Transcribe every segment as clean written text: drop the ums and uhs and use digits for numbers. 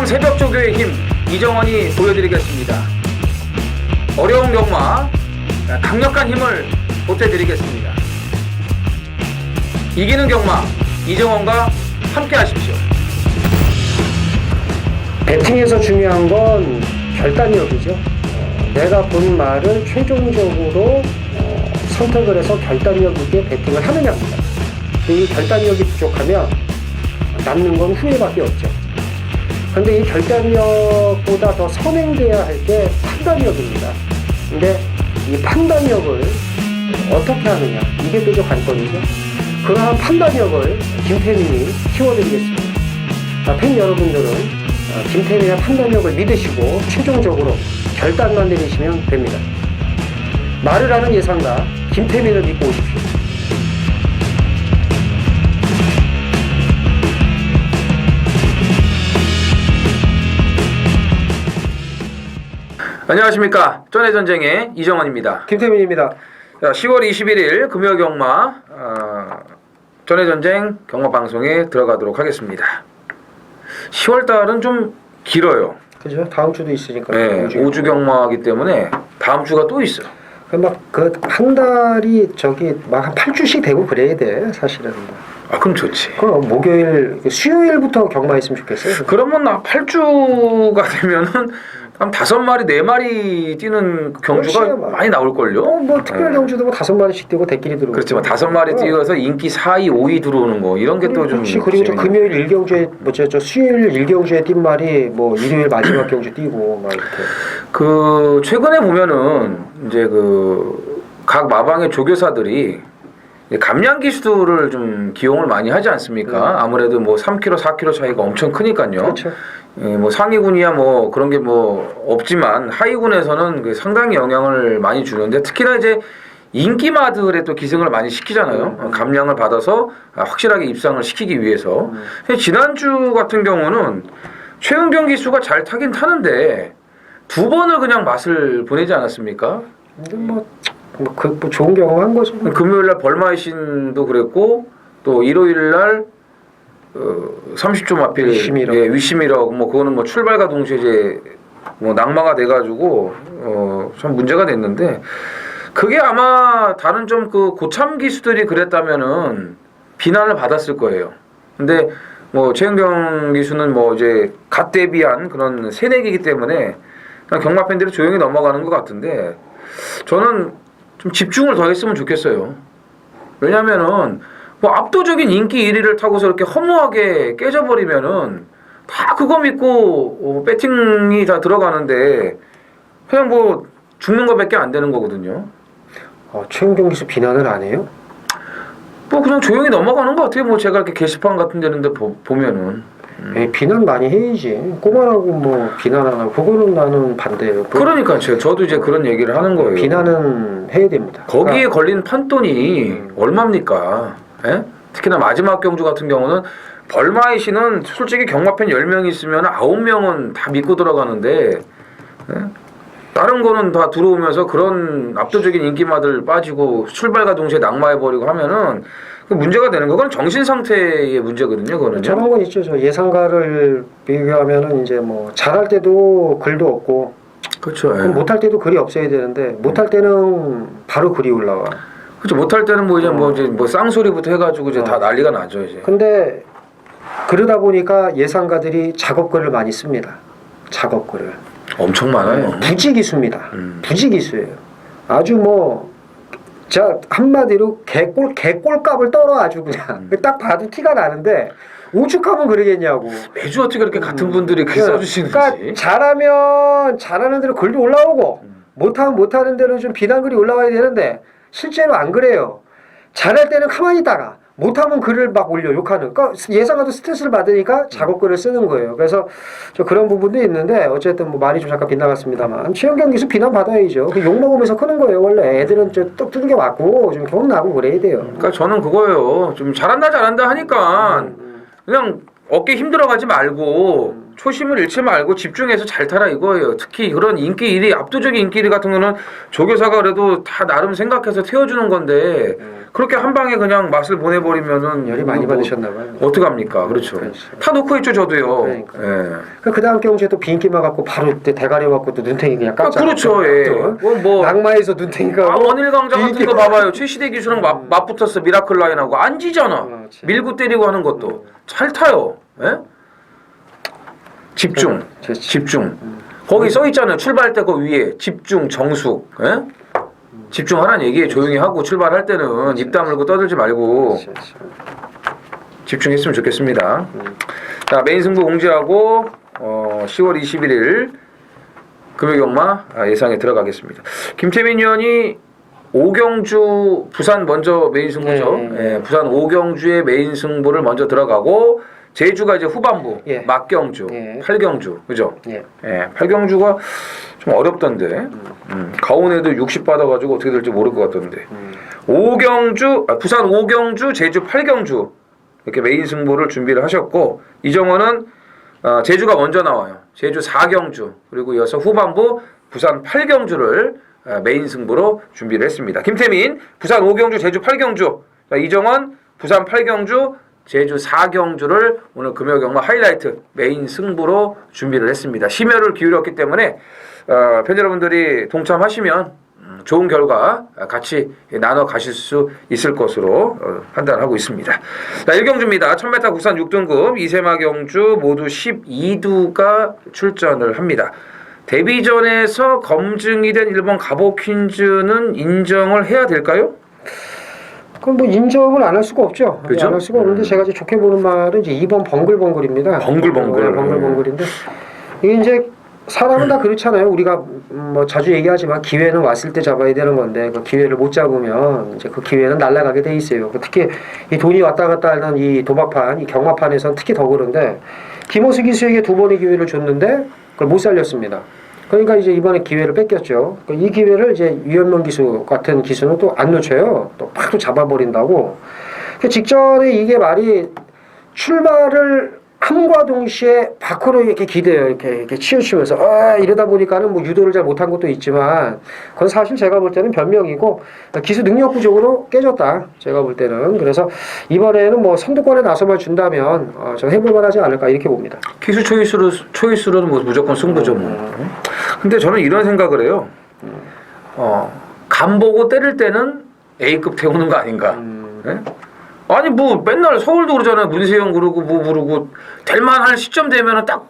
새벽조교의 힘 이정원이 보여드리겠습니다. 어려운 경마 강력한 힘을 보태드리겠습니다. 이기는 경마 이정원과 함께 하십시오. 배팅에서 중요한 건 결단력이죠. 내가 본 말을 최종적으로 선택을 해서 결단력 있게 배팅을 하느냐입니다. 이 결단력이 부족하면 남는 건 후회밖에 없죠. 그런데 이 결단력보다 더 선행돼야 할 게 판단력입니다. 근데 이 판단력을 어떻게 하느냐, 이게 또 관건이죠. 그러한 판단력을 김태민이 키워드리겠습니다. 팬 여러분들은 김태민의 판단력을 믿으시고 최종적으로 결단만 내리시면 됩니다. 말을 하는 예상가 김태민을 믿고 오십시오. 안녕하십니까. 전해전쟁의 이정원입니다. 김태민입니다. 자, 10월 21일 금요 경마 전해전쟁 경마 방송에 들어가도록 하겠습니다. 10월 달은 좀 길어요. 그죠? 다음 주도 있으니까. 네, 5주 경마이기 때문에 다음 주가 또 있어. 한 달이 막 한 8주씩 되고 그래야 돼, 사실은. 아, 그럼 좋지. 그럼 목요일, 수요일부터 경마 있으면 좋겠어요. 그러면 8주가 되면은 한 5마리, 4마리 뛰는 경주가 그렇지, 많이 나올걸요? 특별 경주도 5마리씩 뛰고 대끼리 들어오고. 그렇지만 5마리 뛰어서 인기 4위, 5위 들어오는 거 이런 게 또 좀. 그리고 금요일 1경주에 수요일 1경주에 뛴 말이 일요일 마지막 경주 뛰고 막 이렇게. 최근에 보면은 이제 각 마방의 조교사들이 감량 기수를 좀 기용을 많이 하지 않습니까? 아무래도 3kg, 4kg 차이가 엄청 크니까요. 그렇죠. 상위군이야 그런 게 없지만 하위군에서는 상당히 영향을 많이 주는데, 특히나 이제 인기마들의 또 기승을 많이 시키잖아요. 감량을 받아서 확실하게 입상을 시키기 위해서. 지난주 같은 경우는 최은경 기수가 잘 타긴 타는데 2번을 그냥 맛을 보내지 않았습니까? 근데 좋은 경험한 거죠. 금요일날 벌마이신도 그랬고, 또 일요일날 30조 마필 위시미러 그거는 출발과 동시에 이제 낙마가 돼가지고 참 문제가 됐는데, 그게 아마 다른 좀 고참 기수들이 그랬다면은 비난을 받았을 거예요. 근데 최은경 기수는 이제 갓 데뷔한 그런 새내기이기 때문에 그냥 경마 팬들이 조용히 넘어가는 것 같은데, 저는 좀 집중을 더 했으면 좋겠어요. 왜냐면은 압도적인 인기 1위를 타고서 이렇게 허무하게 깨져버리면은 다 그거 믿고 배팅이 다 들어가는데 그냥 죽는 거밖에 안 되는 거거든요. 최은경 기수 비난을 안 해요? 그냥 조용히 넘어가는 거 같아요. 제가 이렇게 게시판 같은 데는데 보면은. 비난 많이 해야지. 꼬마라고 비난 안 하고, 그거는 나는 반대예요. 그러니까 저도 이제 그런 얘기를 하는 거예요. 비난은 해야 됩니다. 거기에 걸린 판돈이 얼마입니까? 예? 특히나 마지막 경주 같은 경우는 벌마이 씨는 솔직히 경마팬 10명 있으면 9명은 다 믿고 들어가는데, 예? 다른 거는 다 들어오면서 그런 압도적인 인기마들 빠지고 출발과 동시에 낙마해버리고 하면은 문제가 되는 거. 그건 정신 상태의 문제거든요. 그거는요. 저런 건 있죠. 비예상가를 비교하면은 이제 잘할 때도 글도 없고, 그렇죠. 예. 못할 때도 글이 없어야 되는데, 못할 때는 바로 글이 올라와. 그렇죠. 못할 때는 이제 쌍소리부터 해가지고 이제 다 난리가 나죠 이제. 근데 그러다 보니까 예상가들이 작업글을 많이 씁니다. 작업글을. 엄청 많아요. 부지기수입니다. 부지기수예요. 아주 한마디로 개꼴값을 떨어 아주 그냥. 딱 봐도 티가 나는데 오죽하면 그러겠냐고. 매주 어떻게 그렇게 같은 분들이 글 써주시는지. 그러니까 잘하는 대로 글도 올라오고, 못하는 대로 좀 비난글이 올라와야 되는데 실제로 안 그래요. 잘할 때는 가만히 있다가 못하면 글을 막 올려 욕하는. 그러니까 예상가도 스트레스를 받으니까 작업글을 쓰는 거예요. 그래서 그런 부분도 있는데, 어쨌든 말이 좀 잠깐 빗나갔습니다만 최은경 기수 비난 받아야죠. 욕 먹으면서 크는 거예요. 원래 애들은 똑 두들겨 맞고 좀 경험나고 그래야 돼요. 그러니까 저는 그거예요. 좀 잘한다 하니까 그냥 어깨 힘들어가지 말고 초심을 잃지 말고 집중해서 잘 타라 이거예요. 특히 그런 인기 1위, 압도적인 인기 1위 같은 거는 조교사가 그래도 다 나름 생각해서 태워주는 건데 그렇게 한 방에 그냥 맛을 보내버리면은 열이 많이 받으셨나 봐요. 어떡합니까? 그렇죠. 다 놓고 있죠 저도요. 그러니까. 예. 그 다음 경주에 또 비인기만 갖고 바로 그때 대가리 갖고 또 눈탱이 그냥 깠잖아요. 그렇죠. 예. 뭐 낙마에서 눈탱이가 원일 강자 같은 거 봐봐요. 최시대 기수랑 맞붙었어. 미라클 라인하고 안 지잖아. 그렇지. 밀고 때리고 하는 것도 잘 타요. 예? 집중, 집중. 거기 써 있잖아요. 출발할 때 그 위에 집중, 정숙. 예? 집중하라는 얘기에 조용히 하고 출발할 때는 입 다물고 떠들지 말고 집중했으면 좋겠습니다. 자, 메인 승부 공지하고 10월 21일 금요경마 예상에 들어가겠습니다. 김태민 위원이 오경주 부산 먼저 메인 승부죠. 예, 부산 오경주의 메인 승부를 먼저 들어가고 제주가 이제 후반부 막경주, 8경주 그죠? 예, 8경주가 좀 어렵던데 가온에도 60 받아가지고 어떻게 될지 모를 것 같던데 오경주 부산 오경주 제주 8경주 이렇게 메인 승부를 준비를 하셨고 이정원은 제주가 먼저 나와요. 제주 4경주 그리고 이어서 후반부 부산 8경주를 메인 승부로 준비를 했습니다. 김태민 부산 5경주 제주 8경주 이정원 부산 8경주 제주 4경주를 오늘 금요경마 하이라이트 메인 승부로 준비를 했습니다. 심혈을 기울였기 때문에 팬 여러분들이 동참하시면 좋은 결과 같이 나눠 가실 수 있을 것으로 판단하고 있습니다. 자, 1경주입니다. 1000m 국산 6등급 이세마 경주 모두 12두가 출전을 합니다. 데뷔전에서 검증이 된 1번 가보퀸즈는 인정을 해야 될까요? 그럼 뭐 인정을 안 할 수가 없죠. 그렇죠? 안 할 수가 없는데 제가 이제 좋게 보는 말은 이제 2번 벙글벙글입니다. 벙글벙글인데 이게 이제 사람은 다 그렇잖아요. 우리가 뭐 자주 얘기하지만 기회는 왔을 때 잡아야 되는 건데 그 기회를 못 잡으면 이제 그 기회는 날아가게 돼 있어요. 특히 이 돈이 왔다 갔다 하는 이 도박판, 이 경마판에서는 특히 더 그런데 김호수 기수에게 2번의 기회를 줬는데 그걸 못 살렸습니다. 그러니까 이제 이번에 기회를 뺏겼죠. 이 기회를 이제 유현명 기수 같은 기수는 또 안 놓쳐요. 또 바로 잡아버린다고. 그 직전에 이게 말이 출발을 함과 동시에 밖으로 이렇게 기대요. 이렇게 치우치면서 이러다 보니까는 뭐 유도를 잘 못한 것도 있지만 그건 사실 제가 볼 때는 변명이고 기수 능력 부족으로 깨졌다. 제가 볼 때는 그래서 이번에는 뭐 선두권에 나서만 준다면 좀 해볼만하지 않을까 이렇게 봅니다. 기수 초이스로는 뭐 무조건 승부죠. 뭐. 근데 저는 이런 생각을 해요. 간 보고 때릴 때는 A급 태우는 거 아닌가? 네? 아니 뭐 맨날 서울도 그러잖아요. 문세영 그러고 뭐 그러고 될만한 시점 되면은 딱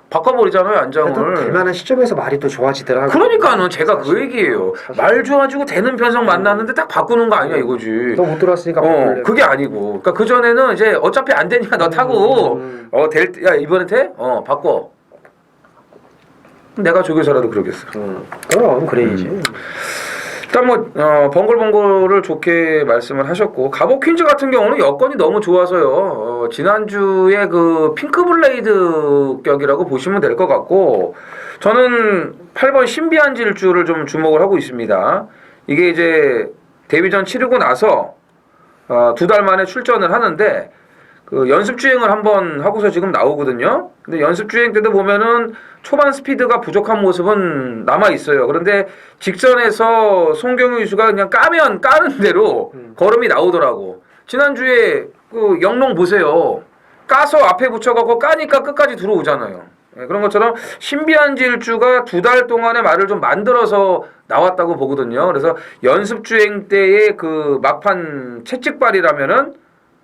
바꿔버리잖아요 안장을. 될만한 시점에서 말이 또 좋아지더라고요. 그러니까는 제가 그 얘기예요. 말 좋아지고 되는 편성 만났는데 딱 바꾸는 거 아니야 이거지. 너 못 들어왔으니까 그게 아니고. 그러니까 그 전에는 이제 어차피 안 되니까 너 타고 야 이번에 돼? 바꿔. 내가 조교사라도 그러겠어. 그럼 그래야지. 일단 뭐 벙글벙글을 좋게 말씀을 하셨고 가보퀸즈 같은 경우는 여건이 너무 좋아서요. 지난주에 그 핑크블레이드 격이라고 보시면 될 것 같고 저는 8번 신비한 질주를 좀 주목을 하고 있습니다. 이게 이제 데뷔전 치르고 나서 2달 만에 출전을 하는데 그 연습 주행을 한번 하고서 지금 나오거든요. 근데 연습 주행 때도 보면은 초반 스피드가 부족한 모습은 남아 있어요. 그런데 직전에서 송경유 기수가 그냥 까면 까는 대로 걸음이 나오더라고. 지난주에 그 영롱 보세요. 까서 앞에 붙여갖고 까니까 끝까지 들어오잖아요. 그런 것처럼 신비한 질주가 2달 동안의 말을 좀 만들어서 나왔다고 보거든요. 그래서 연습 주행 때의 그 막판 채찍발이라면은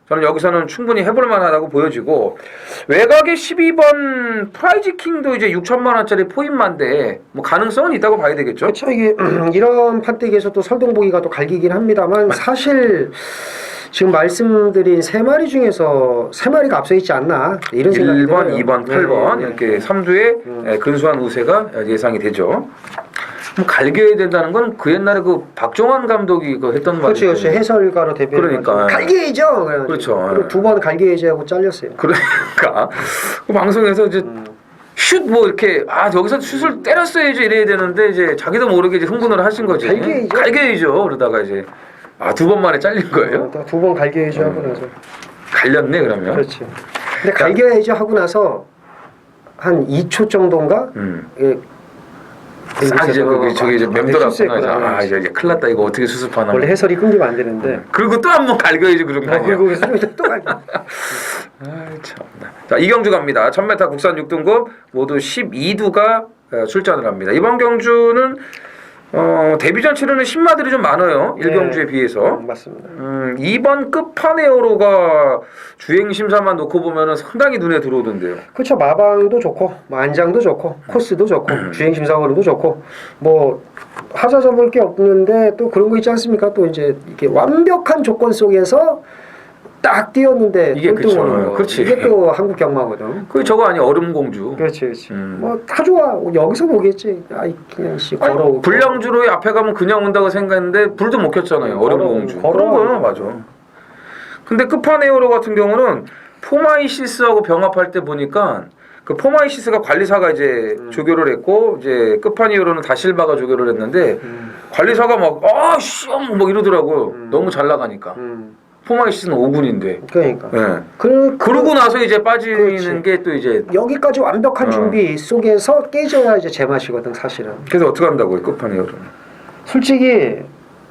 저는 여기서는 충분히 해볼 만하다고 보여지고 외곽의 12번 프라이즈 킹도 이제 6천만 원짜리 포인만데 뭐 가능성은 있다고 봐야 되겠죠. 그렇죠. 이게 이런 판때기에서 또 설동보기가 또 갈기긴 합니다만 사실 지금 말씀드린 3마리 중에서 3마리가 앞서 있지 않나 이런 생각이 1번, 들어요. 2번, 8번 이렇게 3두에 근소한 우세가 예상이 되죠. 갈겨야 된다는 건 그 옛날에 그 박종환 감독이 그 했던 말이죠. 그렇죠. 해설가로 데뷔를 그러니까 갈겨야죠. 그렇죠. 그리고 2번 갈겨야지 하고 잘렸어요. 그러니까 그 방송에서 이제 슛 뭐 이렇게 여기서 슛을 때렸어야지 이래야 되는데 이제 자기도 모르게 이제 흥분을 하신 거지. 갈겨야죠. 그러다가 이제 2번 만에 잘린 거예요. 2번 갈겨야죠 하고 나서 갈렸네 그러면. 그렇지. 근데 갈겨야죠 하고 나서 한 2초 정도인가? 예, 싹 이제 저기 이제 맴돌았구나. 실수했구나. 이제 큰일 났다. 이거 어떻게 수습하나. 원래 해설이 끊기면 안 되는데. 그리고 또 한 번 갈겨야지 그런 거 아니야. 그리고 또 갈겨. 참나. 자, 이경주 갑니다. 1000m 국산 6등급 모두 12두가 출전을 합니다. 이번 경주는 데뷔전 치르는 신마들이 좀 많아요. 네. 1경주에 비해서. 맞습니다. 이번 끝판에어로가 주행 심사만 놓고 보면은 상당히 눈에 들어오던데요. 그렇죠. 마방도 좋고, 뭐 안장도 좋고, 코스도 좋고, 주행 심사거리도 좋고, 뭐 하자 접을 게 없는데 또 그런 거 있지 않습니까? 또 이제 이게 완벽한 조건 속에서 딱 뛰었는데 이게 꼴등 오는 거. 그렇지. 이게 또 한국 경마거든. 그 저거 아니 얼음공주. 그렇지, 그렇지. 뭐 다 좋아. 여기서 보겠지. 아이 그냥 걸어. 불량주로 앞에 가면 그냥 온다고 생각했는데 불도 못 켰잖아요. 얼음공주. 그런 거요, 맞아. 근데 끝판에어로 같은 경우는 포마이시스하고 병합할 때 보니까 그 포마이시스가 관리사가 이제 조교를 했고 이제 끝판에어로는 다실바가 조교를 했는데 관리사가 막 막 이러더라고요. 너무 잘 나가니까. 포마이시스는 5군인데. 그러니까. 네. 그러고 나서 이제 빠지는 게 또 이제 여기까지 완벽한 준비 속에서 깨져야 이제 제맛이거든 사실은. 그래서 어떻게 한다고요 끝판에어로는? 솔직히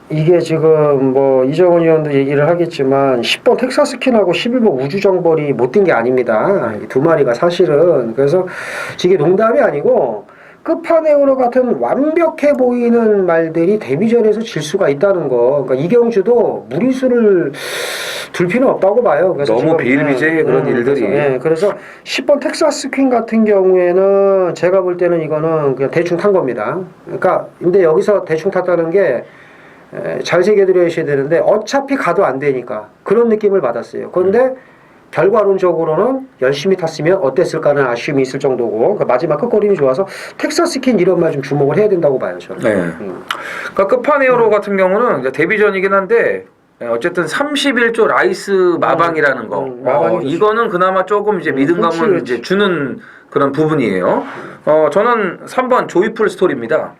이게 지금 뭐 이정은 의원도 얘기를 하겠지만 10번 텍사스킨하고 11번 우주정벌이 못 뛴 게 아닙니다. 이 두 마리가 사실은. 그래서 이게 농담이 아니고 끝판에어로 같은 완벽해 보이는 말들이 데뷔전에서 질 수가 있다는 거. 그러니까 이경주도 무리수를 둘 필요는 없다고 봐요. 그래서 너무 비일비재해 그런 일들이. 그래서 10번 텍사스 퀸 같은 경우에는 제가 볼 때는 이거는 그냥 대충 탄 겁니다. 그러니까 근데 여기서 대충 탔다는 게 잘 새겨드려야 되는데 어차피 가도 안 되니까 그런 느낌을 받았어요. 그런데 결과론적으로는 열심히 탔으면 어땠을까는 아쉬움이 있을 정도고 그러니까 마지막 끝거리는 좋아서 텍사스킨 이런 말 좀 주목을 해야 된다고 봐요 저는. 네. 그러니까 끝판에어로 같은 경우는 이제 데뷔전이긴 한데 어쨌든 31조 라이스 마방이라는 거 이거는 그나마 조금 이제 믿음감을 이제 주는 그런 부분이에요. 저는 3번 조이풀 스토리입니다.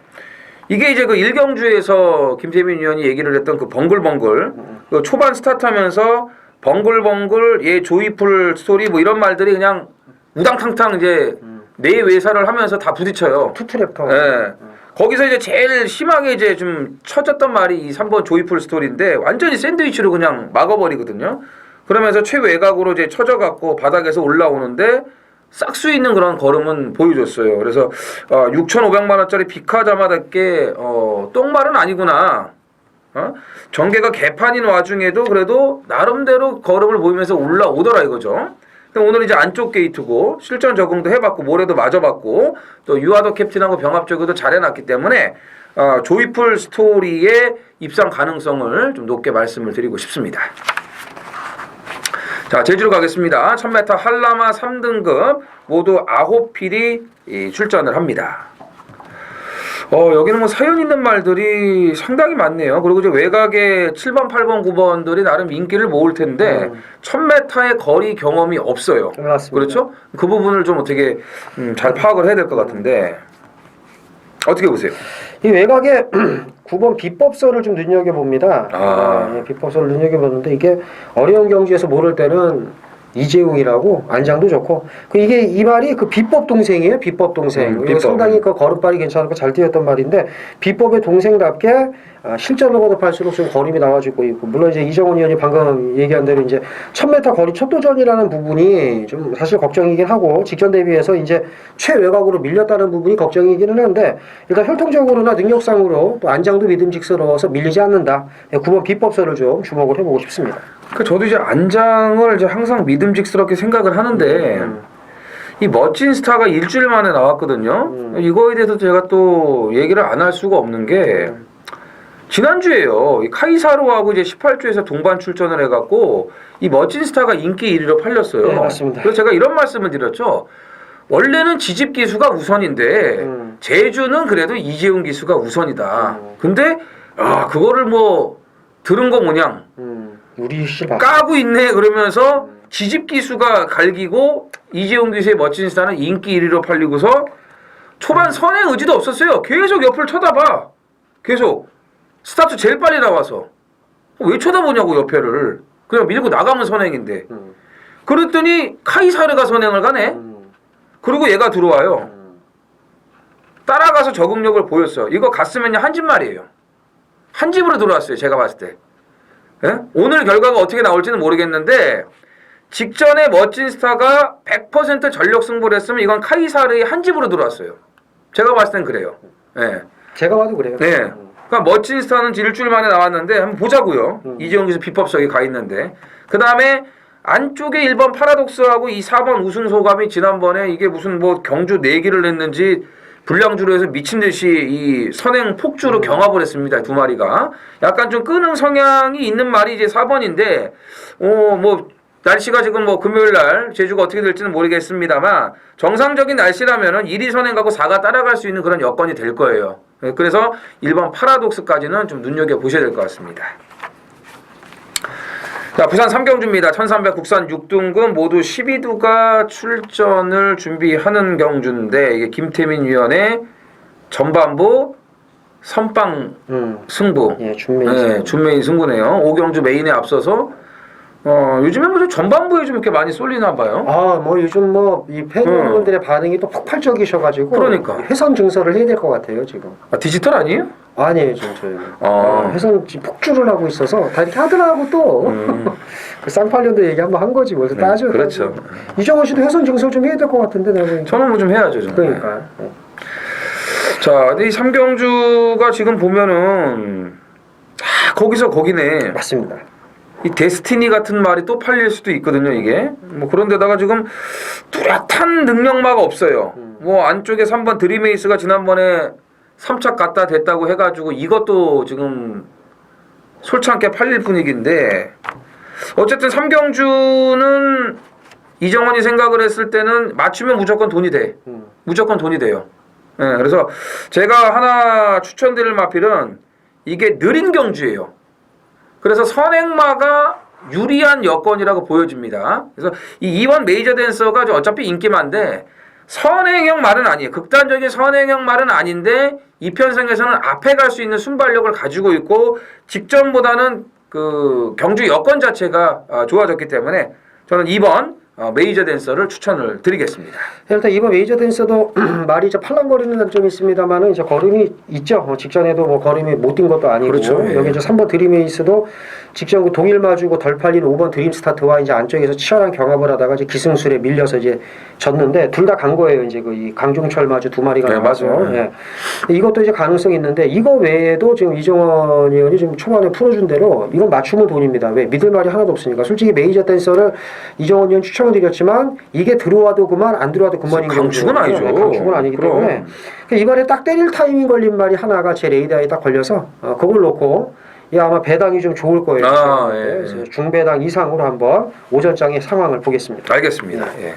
이게 이제 그 1경주에서 김재민 위원이 얘기를 했던 그 벙글벙글 그 초반 스타트하면서 벙글벙글 예 조이풀 스토리 뭐 이런 말들이 그냥 우당탕탕 이제 내외사를 하면서 다 부딪혀요. 투트랩터. 예. 거기서 이제 제일 심하게 이제 좀 쳐졌던 말이 이 3번 조이풀 스토리인데 완전히 샌드위치로 그냥 막아버리거든요. 그러면서 최외곽으로 이제 쳐져갖고 바닥에서 올라오는데 싹수 있는 그런 걸음은 보여줬어요. 그래서 6,500만 원짜리 비카자마답게 똥말은 아니구나. 전개가 개판인 와중에도 그래도 나름대로 걸음을 보이면서 올라오더라 이거죠. 오늘 이제 안쪽 게이트고 실전 적응도 해봤고 모래도 맞아봤고 또 유아더 캡틴하고 병합적으로도 잘해놨기 때문에 조이풀 스토리의 입상 가능성을 좀 높게 말씀을 드리고 싶습니다. 자, 제주로 가겠습니다. 1000m 한라마 3등급 모두 9필이 출전을 합니다. 여기는 뭐 사연 있는 말들이 상당히 많네요. 그리고 이제 외곽에 7번, 8번, 9번들이 나름 인기를 모을 텐데 1000m의 거리 경험이 없어요. 맞습니다. 그렇죠? 그 부분을 좀 어떻게 잘 파악을 해야 될 것 같은데 어떻게 보세요? 이 외곽에 9번 비법서를 좀 눈여겨봅니다. 비법서를 눈여겨보는데 이게 어려운 경주에서 모를 때는 이재웅이라고 안장도 좋고 이게 이 말이 그 비법 동생이에요. 비법 동생. 비법. 상당히 그 걸음발이 괜찮고 잘 뛰었던 말인데 비법의 동생답게 실전으로 거듭할수록 좀 거림이 나와주고 있고 물론 이제 이정원 의원이 방금 얘기한 대로 이제 1000m 거리 첫 도전이라는 부분이 좀 사실 걱정이긴 하고 직전 대비해서 이제 최외곽으로 밀렸다는 부분이 걱정이기는 한데 일단 혈통적으로나 능력상으로 또 안장도 믿음직스러워서 밀리지 않는다. 9번 비법서를 좀 주목을 해보고 싶습니다. 저도 이제 안장을 이제 항상 믿음직스럽게 생각을 하는데 이 멋진 스타가 일주일 만에 나왔거든요. 이거에 대해서 제가 또 얘기를 안 할 수가 없는 게 지난주에요. 이 카이사로하고 이제 18주에서 동반 출전을 해갖고 이 멋진 스타가 인기 1위로 팔렸어요. 네, 맞습니다. 그래서 제가 이런 말씀을 드렸죠. 원래는 지집 기수가 우선인데 제주는 그래도 이재훈 기수가 우선이다. 근데 그거를 뭐 들은 거 뭐냥 우리 까고 있네 그러면서 지집 기수가 갈기고 이재훈 기수의 멋진 스타는 인기 1위로 팔리고서 초반 선행 의지도 없었어요. 계속 옆을 쳐다봐. 계속 스타트 제일 빨리 나와서 왜 쳐다보냐고 옆에를 그냥 밀고 나가면 선행인데 그랬더니 카이사르가 선행을 가네. 그리고 얘가 들어와요. 따라가서 적응력을 보였어요. 이거 갔으면요 한 집 말이에요. 한 집으로 들어왔어요. 제가 봤을 때. 예? 오늘 결과가 어떻게 나올지는 모르겠는데 직전에 멋진 스타가 100% 전력 승부를 했으면 이건 카이사르의 한 집으로 들어왔어요. 제가 봤을 땐 그래요. 예. 제가 봐도 그래요. 네. 그러니까 멋진 스타는 일주일 만에 나왔는데 한번 보자고요. 이재용 기수 비법석이 가 있는데 그 다음에 안쪽에 1번 파라독스하고 이 4번 우승 소감이 지난번에 이게 무슨 뭐 경주 4기를 냈는지 불량주로 해서 미친 듯이 이 선행 폭주로 경합을 했습니다. 두 마리가. 약간 좀 끄는 성향이 있는 말이 이제 4번인데, 뭐, 날씨가 지금 뭐 금요일 날 제주가 어떻게 될지는 모르겠습니다만, 정상적인 날씨라면은 1위 선행 가고 4가 따라갈 수 있는 그런 여건이 될 거예요. 그래서 1번 파라독스까지는 좀 눈여겨보셔야 될 것 같습니다. 자, 부산 3경주입니다. 1300 국산 6등급 모두 12두가 출전을 준비하는 경주인데 이게 김태민 위원의 전반부 선빵 승부. 예, 준메인 네, 준메인 승부네요. 5경주 메인에 앞서서 요즘에 뭐 전반부에 좀 이렇게 많이 쏠리나 봐요. 뭐 요즘 뭐 이 팬 여러분들의 반응이 또 폭발적이셔가지고 그러니까. 회선 증설을 해야 될 것 같아요 지금. 디지털 아니에요? 아니에요 지금 저희는. 회선 지금 폭주를 하고 있어서 다 이렇게 하더라고 또. 그 쌍팔년도 얘기 한번 한 거지 뭐 따져. 그렇죠. 이정원 씨도 회선 증설 좀 해야 될 것 같은데 내가 보니까. 저는 뭐 좀 해야죠. 저는. 그러니까. 자, 근데 이 3경주가 지금 보면은 다 거기서 거기네. 맞습니다. 이 데스티니 같은 말이 또 팔릴 수도 있거든요, 이게. 뭐 그런데다가 지금 뚜렷한 능력마가 없어요. 뭐 안쪽에 3번 드림에이스가 지난번에 3착 갔다 됐다고 해가지고 이것도 지금 솔창게 팔릴 분위기인데 어쨌든 3경주는 이정원이 생각을 했을 때는 맞추면 무조건 돈이 돼. 무조건 돈이 돼요. 네, 그래서 제가 하나 추천드릴 마필은 이게 느린 경주예요. 그래서 선행마가 유리한 여건이라고 보여집니다. 그래서 이 2번 메이저 댄서가 어차피 인기만데 선행형 말은 아니에요. 극단적인 선행형 말은 아닌데 이 편성에서는 앞에 갈 수 있는 순발력을 가지고 있고 직전보다는 그 경주 여건 자체가 좋아졌기 때문에 저는 2번 메이저 댄서를 추천을 드리겠습니다. 일단 이번 메이저 댄서도 말이 이제 팔랑거리는 단점이 있습니다만은 이제 걸음이 있죠. 직전에도 뭐 걸음이 못 뛴 것도 아니고 그렇죠. 예. 여기 이제 3번 드림에이스도 직전 그 동일 마주고 덜 팔린 5번 드림 스타트와 이제 안쪽에서 치열한 경합을 하다가 이제 기승술에 밀려서 이제 졌는데 둘 다 간 거예요. 이제 그 이 강종철 마주 두 마리가 나와서. 맞아요. 예. 이것도 이제 가능성이 있는데 이거 외에도 지금 이정원 의원이 지금 초반에 풀어준 대로 이건 맞추면 돈입니다. 왜 믿을 말이 하나도 없으니까. 솔직히 메이저 댄서를 이정원 의원 추천을 드렸지만 이게 들어와도 그만 안 들어와도 그만인 강축은 아니죠. 강축은 아니기 그럼. 때문에 이번에 딱 때릴 타이밍 걸린 말이 하나가 제 레이더에 딱 걸려서 그걸 놓고 아마 배당이 좀 좋을 거예요. 예. 그래서 중배당 이상으로 한번 오전장의 상황을 보겠습니다. 알겠습니다. 예.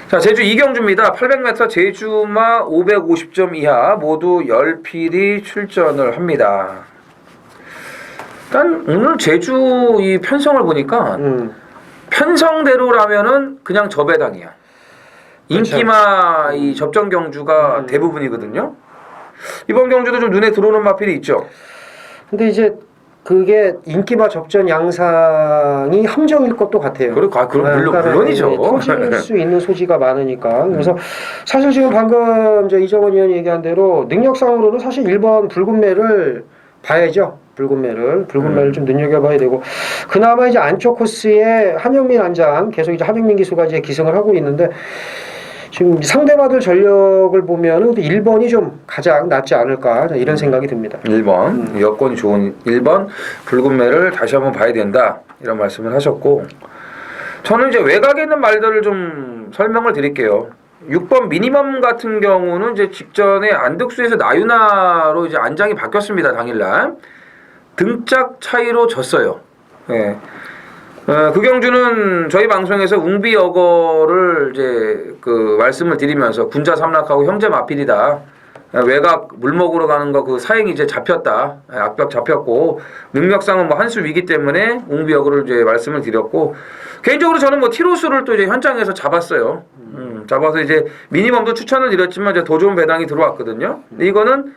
자, 제주 2경주입니다. 800m 제주마 550점 이하 모두 10필이 출전을 합니다. 일단 오늘 제주 이 편성을 보니까 편성대로라면은 그냥 저배당이야. 그렇죠. 인기마 이 접전 경주가 대부분이거든요. 이번 경주도 좀 눈에 들어오는 마필이 있죠. 근데 이제 그게 인기마 접전 양상이 함정일 것도 같아요. 물론이죠. 터질 수 있는 소지가 많으니까. 그래서 사실 지금 방금 이정원 의원이 얘기한 대로 능력상으로는 사실 1번 붉은매를 봐야죠. 붉은매를 좀 눈여겨봐야 되고 그나마 이제 안쪽 코스에 한영민 안장 계속 이제 한영민 기수가 이제 기승을 하고 있는데 지금 상대받을 전력을 보면은 1번이 좀 가장 낫지 않을까 이런 생각이 듭니다. 1번 여건이 좋은 1번 붉은매를 다시 한번 봐야 된다 이런 말씀을 하셨고 저는 이제 외곽에 있는 말들을 좀 설명을 드릴게요. 6번 미니멈 같은 경우는 이제 직전에 안덕수에서 나유나로 이제 안장이 바뀌었습니다. 당일날 등짝 차이로 졌어요. 예. 그 경주는 저희 방송에서 웅비어거를 이제 그 말씀을 드리면서 군자 삼락하고 형제 마필이다. 외곽 물 먹으러 가는 거 그 사행이 이제 잡혔다. 악벽 잡혔고 능력상은 뭐 한수 위기 때문에 웅비어거를 이제 말씀을 드렸고 개인적으로 저는 뭐 티로스를 또 이제 현장에서 잡았어요. 잡아서 이제 미니멈도 추천을 드렸지만 이제 더 좋은 배당이 들어왔거든요. 근데 이거는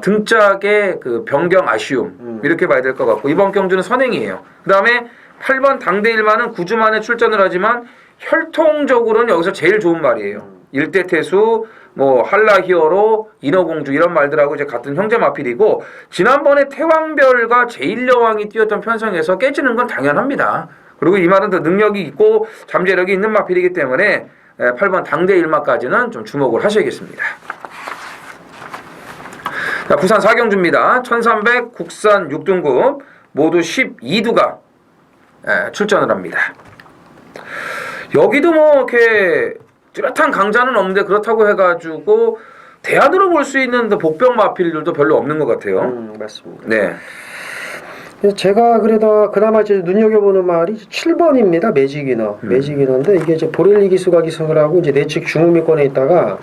등짝의 그 변경 아쉬움 이렇게 봐야 될 것 같고 이번 경주는 선행이에요. 그 다음에 8번 당대일만은 9주 만에 출전을 하지만 혈통적으로는 여기서 제일 좋은 말이에요. 일대태수, 뭐 한라 히어로, 인어공주 이런 말들하고 이제 같은 형제 마필이고 지난번에 태왕별과 제1여왕이 뛰었던 편성에서 깨지는 건 당연합니다. 그리고 이 말은 더 능력이 있고 잠재력이 있는 마필이기 때문에 8번 당대 1마까지는 좀 주목을 하셔야겠습니다. 자, 부산 사경주입니다. 1300 국산 6등급 모두 12두가 출전을 합니다. 여기도 뭐 이렇게 뚜렷한 강자는 없는데 그렇다고 해가지고 대안으로 볼 수 있는 복병 마필들도 별로 없는 것 같아요. 맞습니다. 네. 제가 그래도 그나마 이제 눈여겨보는 말이 7번입니다. 매직이너. 매직이너인데 이게 이제 보렐리 기수가 기승을 하고 이제 내측 중후미권에 있다가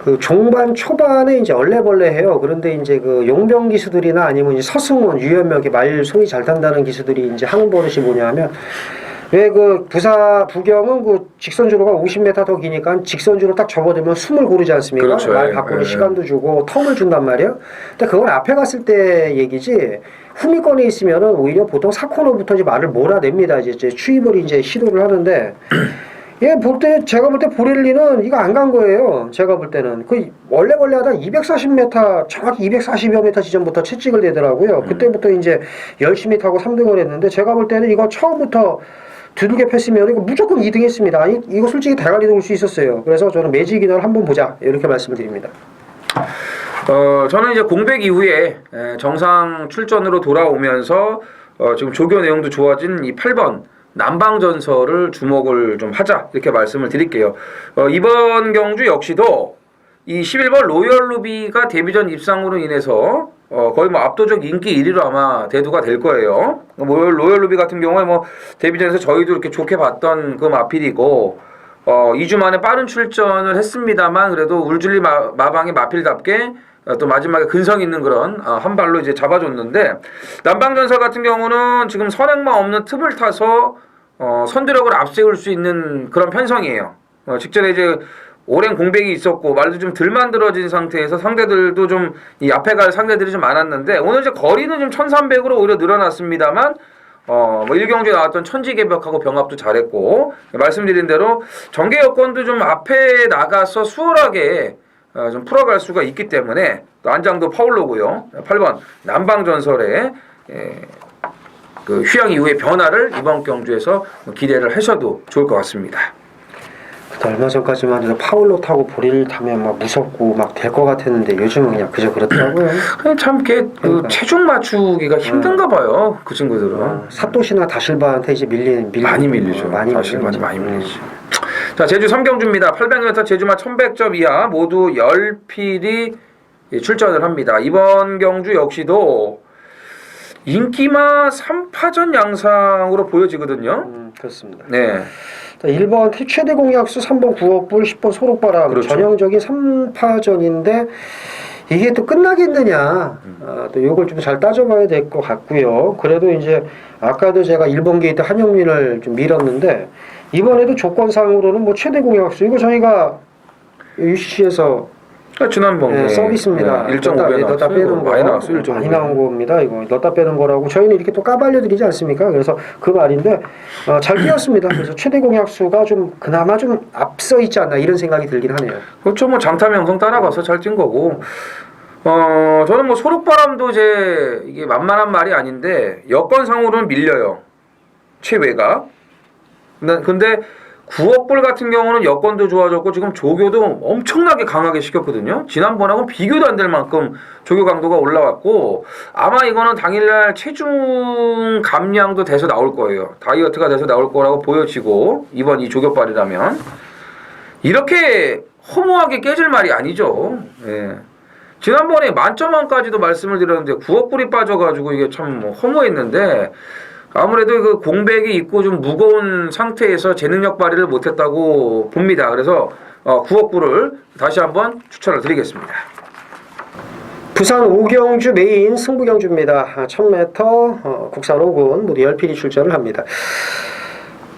그 종반 초반에 이제 얼레벌레해요. 그런데 이제 그 용병 기수들이나 아니면 이제 서승원, 유연명이 말 소리 잘 탄다는 기수들이 이제 하는 버릇이 뭐냐면 왜 그 부경은 그 직선주로가 50m 더 기니까 직선주로 딱 접어들면 숨을 고르지 않습니까? 그렇죠. 말 바꾸는 시간도 주고 텀을 준단 말이에요. 근데 그건 앞에 갔을 때 얘기지. 후미권에 있으면은 오히려 보통 사코너부터 이제 말을 몰아냅니다. 이제 추입을 이제 시도를 하는데 얘 볼 때 제가 볼 때 보렐리는 이거 안 간 거예요. 제가 볼 때는 그 원래 하다 240m 정확히 240여 m 지점부터 채찍을 대더라고요. 그때부터 이제 열심히 타고 3등을 했는데 제가 볼 때는 이거 처음부터 두둑에 폈으면 이거 무조건 2등 했습니다. 이거 솔직히 대가리도 올 수 있었어요. 그래서 저는 매직이너를 한번 보자 이렇게 말씀을 드립니다. 저는 이제 공백 이후에 정상 출전으로 돌아오면서 지금 조교 내용도 좋아진 이 8번 남방전설을 주목을 좀 하자 이렇게 말씀을 드릴게요. 이번 경주 역시도 이 11번 로열루비가 데뷔전 입상으로 인해서 거의 뭐 압도적 인기 1위로 아마 대두가 될 거예요. 로열루비 같은 경우에 뭐 데뷔전에서 저희도 이렇게 좋게 봤던 그 마필이고 2주 만에 빠른 출전을 했습니다만 그래도 울줄리 마방의 마필답게 또 마지막에 근성 있는 그런 한 발로 이제 잡아줬는데 남방전설 같은 경우는 지금 선행만 없는 틈을 타서 선두력을 앞세울 수 있는 그런 편성이에요. 직전에 이제 오랜 공백이 있었고 말도 좀 덜 만들어진 상태에서 상대들도 좀 이 앞에 갈 상대들이 좀 많았는데 오늘 이제 거리는 좀 1300으로 오히려 늘어났습니다만 뭐 1경주에 나왔던 천지개벽하고 병합도 잘했고 말씀드린 대로 전개 여건도 좀 앞에 나가서 수월하게 좀 풀어갈 수가 있기 때문에 또 안장도 파울로고요. 8번 남방전설의 그 휴양 이후의 변화를 이번 경주에서 기대를 하셔도 좋을 것 같습니다. 얼마 전까지만 해도 파울로 타고 보리를 타면 막 무섭고 막 될 것 같았는데 요즘은 그냥 그저 그렇더라고요. 참 이렇게 그 체중 맞추기가 힘든가 봐요. 그 친구들은. 사토시나 다실바한테 이제 많이 밀리죠. 다실바한테 많이 밀리죠. 자, 제주 3경주입니다. 800m 제주마 1100점 이하 모두 10필이 출전을 합니다. 이번 경주 역시도 인기마 3파전 양상으로 보여지거든요. 그렇습니다. 네. 1번 최대 공약수 3번 구억불 10번 소록바람 그렇죠. 전형적인 3파전인데 이게 또 끝나겠느냐 또 이걸 좀 잘 따져봐야 될 것 같고요. 그래도 이제 아까도 제가 1번 게이트 한영민을 좀 밀었는데 이번에도 조건상으로는 뭐 최대 공약수 이거 저희가 UCC에서 지난번 서비스입니다. 1.5배 넣다 빼는 거 많이 나왔어요. 1.5배. 많이 나온 겁니다. 이거 넣다 빼는 거라고 저희는 이렇게 또 까발려드리지 않습니까? 그래서 그 말인데 잘 뛰었습니다. 그래서 최대 공약수가 좀 그나마 좀 앞서 있지 않나 이런 생각이 들긴 하네요. 그렇죠. 뭐 장타명 형성 따라가서 잘 뛴 거고. 저는 뭐 소록바람도 이제 이게 만만한 말이 아닌데 여건상으로는 밀려요. 최외가. 근데 9억불 같은 경우는 여건도 좋아졌고 지금 조교도 엄청나게 강하게 시켰거든요. 지난번하고는 비교도 안 될 만큼 조교 강도가 올라왔고 아마 이거는 당일날 체중 감량도 돼서 나올 거예요. 다이어트가 돼서 나올 거라고 보여지고 이번 이 조교빨이라면 이렇게 허무하게 깨질 말이 아니죠. 예. 지난번에 만점왕까지도 말씀을 드렸는데 9억불이 빠져가지고 이게 참 허무했는데 아무래도 그 공백이 있고 좀 무거운 상태에서 제 능력 발휘를 못했다고 봅니다. 그래서 9억불을 다시 한번 추천을 드리겠습니다. 부산 5경주 메인 승부경주입니다. 1000m 국산 5군 모두 10필이 출전을 합니다.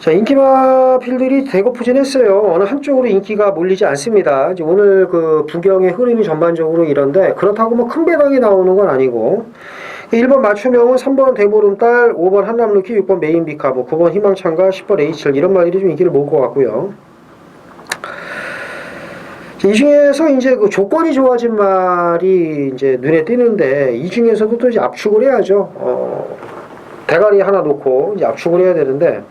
자, 인기마필들이 대거 부진했어요. 어느 한쪽으로 인기가 몰리지 않습니다. 이제 오늘 그 부경의 흐름이 전반적으로 이런데 그렇다고 뭐 큰 배당이 나오는 건 아니고 1번 맞춤형은 3번 대보름달, 5번 한남루키, 6번 메인비카, 뭐 9번 희망찬가, 10번 H7 이런 말들이 좀 인기를 모을 것 같고요. 이 중에서 이제 그 조건이 좋아진 말이 이제 눈에 띄는데 이 중에서도 또 이제 압축을 해야죠. 대가리 하나 놓고 이제 압축을 해야 되는데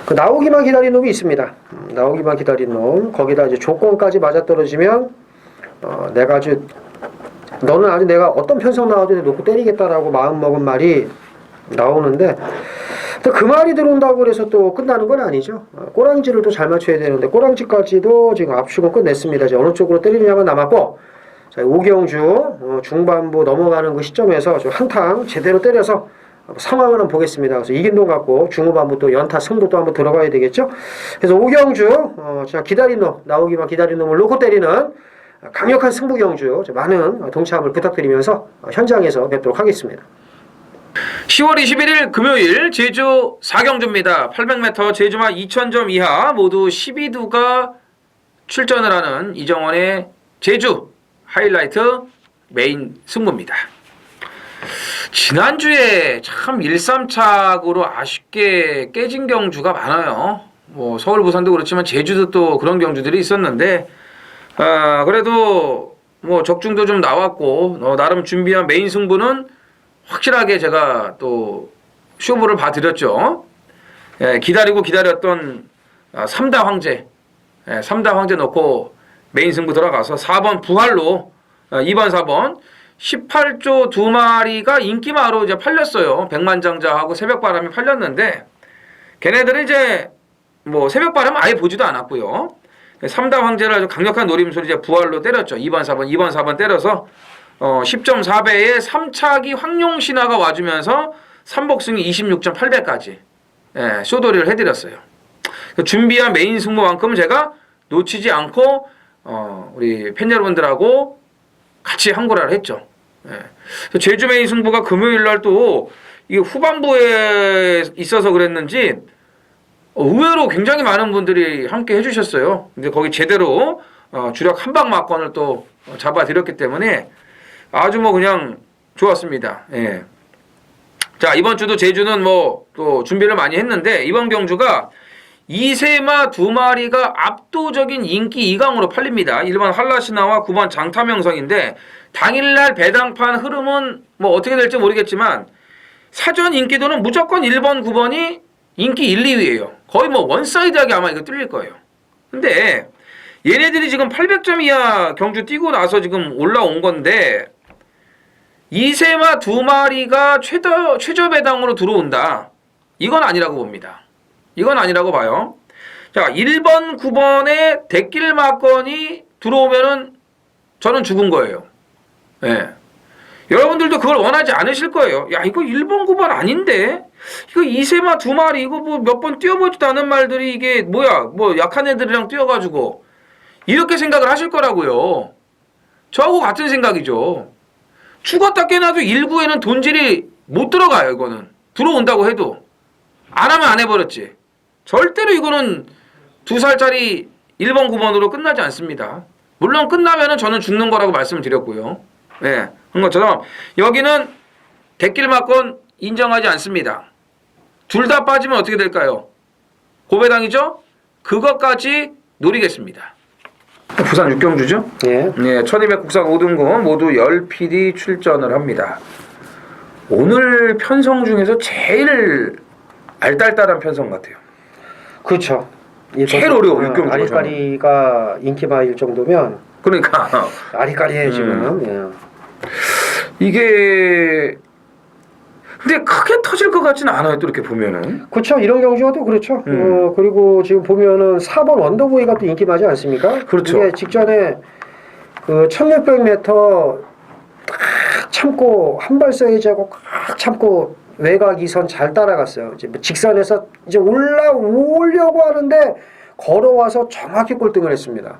그 나오기만 기다린 놈이 있습니다. 나오기만 기다린 놈 거기다 이제 조건까지 맞아떨어지면 내가 아주 너는 아주 내가 어떤 편성 나와도 놓고 때리겠다라고 마음먹은 말이 나오는데 또 그 말이 들어온다고 그래서 또 끝나는 건 아니죠. 꼬랑지를 또 잘 맞춰야 되는데 꼬랑지까지도 지금 압축은 끝냈습니다. 이제 어느 쪽으로 때리느냐만 남았고 자, 오경주 중반부 넘어가는 그 시점에서 좀 한탕 제대로 때려서 상황을 한번 보겠습니다. 그래서 이긴 돈 갖고 중후반부 또 연타 승부 또 한번 들어가야 되겠죠. 그래서 오경주 자 기다린 놈 나오기만 기다린 놈을 놓고 때리는 강력한 승부 경주 많은 동참을 부탁드리면서 현장에서 뵙도록 하겠습니다. 10월 21일 금요일 제주 4경주입니다. 800m 제주마 2000점 이하 모두 12두가 출전을 하는 이정원의 제주 하이라이트 메인 승부입니다. 지난주에 참 1-3착으로 아쉽게 깨진 경주가 많아요. 뭐 서울 부산도 그렇지만 제주도 또 그런 경주들이 있었는데 그래도 뭐 적중도 좀 나왔고 나름 준비한 메인 승부는 확실하게 제가 또 쇼부를 봐드렸죠. 예, 기다렸던 3다 황제 3다 황제 넣고 메인 승부 들어가서 4번 부활로 2번 4번 18조 2마리가 인기마로 이제 팔렸어요. 백만장자하고 새벽바람이 팔렸는데 걔네들은 이제 뭐 새벽바람 아예 보지도 않았고요. 3다 황제를 아주 강력한 노림수로 이제 부활로 때렸죠. 2번 4번 때려서 10.4배에 3차기 황룡신화가 와주면서 3복승이 26.8배까지 쇼도리를 해드렸어요. 준비한 메인 승부만큼 제가 놓치지 않고 우리 팬 여러분들하고 같이 한고라를 했죠. 제주 메인 승부가 금요일날 또 이게 후반부에 있어서 그랬는지 의외로 굉장히 많은 분들이 함께 해주셨어요. 근데 거기 제대로 주력 한방 막건을 또 잡아드렸기 때문에 아주 뭐 그냥 좋았습니다. 예. 자, 이번 주도 제주는 뭐 또 준비를 많이 했는데 이번 경주가 2세마 2마리가 압도적인 인기 2강으로 팔립니다. 1번 한라신화와 9번 장타명성인데 당일날 배당판 흐름은 뭐 어떻게 될지 모르겠지만 사전 인기도는 무조건 1번 9번이 인기 1, 2위예요. 거의 뭐 원사이드하게 아마 이거 뚫릴 거예요. 근데 얘네들이 지금 800점 이하 경주 뛰고 나서 지금 올라온 건데 2세마 2마리가 최저 배당으로 들어온다. 이건 아니라고 봅니다. 이건 아니라고 봐요. 자, 1번 9번에 대길 막건이 들어오면은 저는 죽은 거예요. 예. 여러분들도 그걸 원하지 않으실 거예요. 야, 이거 1번 9번 아닌데? 이거 2세마 2마리 이거 뭐 몇 번 뛰어보지도 않은 말들이 이게 뭐야? 뭐 약한 애들이랑 뛰어가지고 이렇게 생각을 하실 거라고요. 저하고 같은 생각이죠. 죽었다 깨나도 1구에는 돈질이 못 들어가요. 이거는 들어온다고 해도 안 하면 안 해버렸지. 절대로 이거는 2살짜리 1번 9번으로 끝나지 않습니다. 물론 끝나면은 저는 죽는 거라고 말씀을 드렸고요. 네, 그런 것처럼 여기는 대길 막건 인정하지 않습니다. 둘 다 빠지면 어떻게 될까요? 고배당이죠? 그것까지 노리겠습니다. 부산 6경주죠? 예. 네, 1200 국산 5등급 모두 10PD 출전을 합니다. 오늘 편성 중에서 제일 알딸딸한 편성 같아요. 그렇죠. 제일 어려워, 6경주가. 아리까리가 인기마일 정도면 그러니까 아리까리해 지금. 예. 이게 근데 크게 터질 것 같지는 않아요. 또 이렇게 보면은. 그렇죠. 이런 경주가 또 그렇죠. 그리고 지금 보면은 4번 원더보이가 또 인기마지 않습니까? 그렇죠. 이게 직전에 그 1600m 딱 참고 한발 사이즈하고 꽉 참고 외곽 2선 잘 따라갔어요. 이제 직선에서 이제 올라오려고 하는데 걸어와서 정확히 꼴등을 했습니다.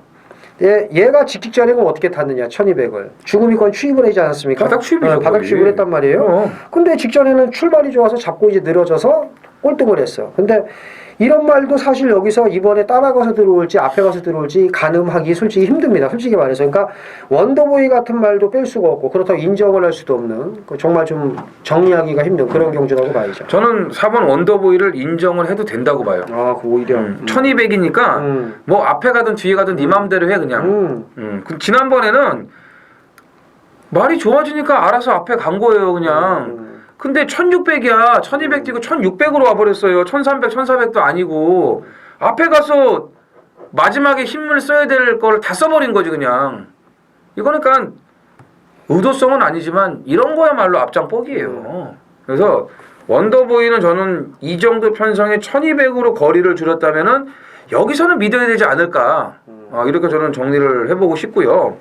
얘가 직전에는 어떻게 탔느냐 1200을 죽음이권 추입을 하지 않았습니까? 바닥 추입이죠. 바닥 추입을 했단 말이에요. 근데 직전에는 출발이 좋아서 잡고 이제 늘어져서 꼴등을 했어. 근데 이런 말도 사실 여기서 이번에 따라가서 들어올지 앞에 가서 들어올지 가늠하기 솔직히 힘듭니다. 솔직히 말해서. 그러니까 원더보이 같은 말도 뺄 수가 없고 그렇다고 인정을 할 수도 없는 정말 좀 정리하기가 힘든 그런 경주라고 봐야죠. 저는 4번 원더보이를 인정을 해도 된다고 봐요. 아, 그 오히려 1200이니까 뭐 앞에 가든 뒤에 가든 네 맘대로 해 그냥. 그 지난번에는 말이 좋아지니까 알아서 앞에 간 거예요 그냥. 근데 1600이야. 1200 뛰고 1600으로 와버렸어요. 1300, 1400도 아니고 앞에 가서 마지막에 힘을 써야 될 걸 다 써버린 거지 그냥. 이거는 그러니까 의도성은 아니지만 이런 거야말로 앞장 뻑이에요. 그래서 원더보이는 저는 이 정도 편성에 1200으로 거리를 줄였다면은 여기서는 믿어야 되지 않을까. 이렇게 저는 정리를 해보고 싶고요.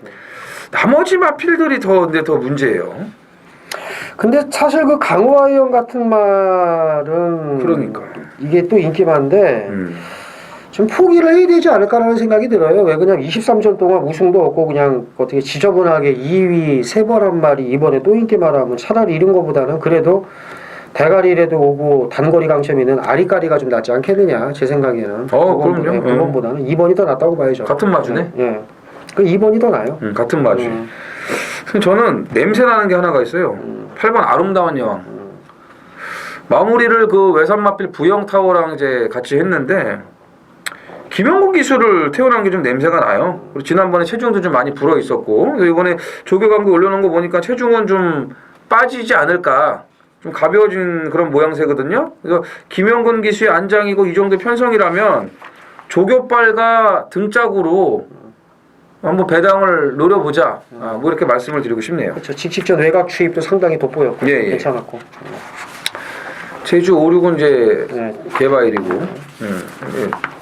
나머지 마필들이 더 문제예요. 근데 사실 그 강화영 같은 말은 그러니까 이게 또 인기 많은데 좀 포기를 해야 되지 않을까라는 생각이 들어요. 왜 그냥 23전 동안 우승도 없고 그냥 어떻게 지저분하게 2위 3번 한 마리 이번에 또 인기 말하면 차라리 이런 거보다는 그래도 대가리라도 오고 단거리 강점이 있는 아리까리가 좀 낫지 않겠느냐 제 생각에는. 그럼요. 9번보다는 2번이 더 낫다고 봐야죠. 같은 마주네. 예. 그 2번이 더 나아요. 같은 마주. 저는 냄새 나는 게 하나가 있어요. 8번 아름다운 여왕. 마무리를 그 외산마필 부영타워랑 이제 같이 했는데 김영국 기수를 태어난 게 좀 냄새가 나요. 그리고 지난번에 체중도 좀 많이 불어 있었고 그래서 이번에 조교감독 올려놓은 거 보니까 체중은 좀 빠지지 않을까. 좀 가벼워진 그런 모양새거든요. 그래서 김영근 기수의 안장이고 이 정도 편성이라면 조교빨과 등짝으로 한번 배당을 노려보자. 뭐 이렇게 말씀을 드리고 싶네요. 그렇죠. 직직전 외곽 추입도 상당히 돋보였고 예. 괜찮았고. 제주 5, 6은 이제 개바일이고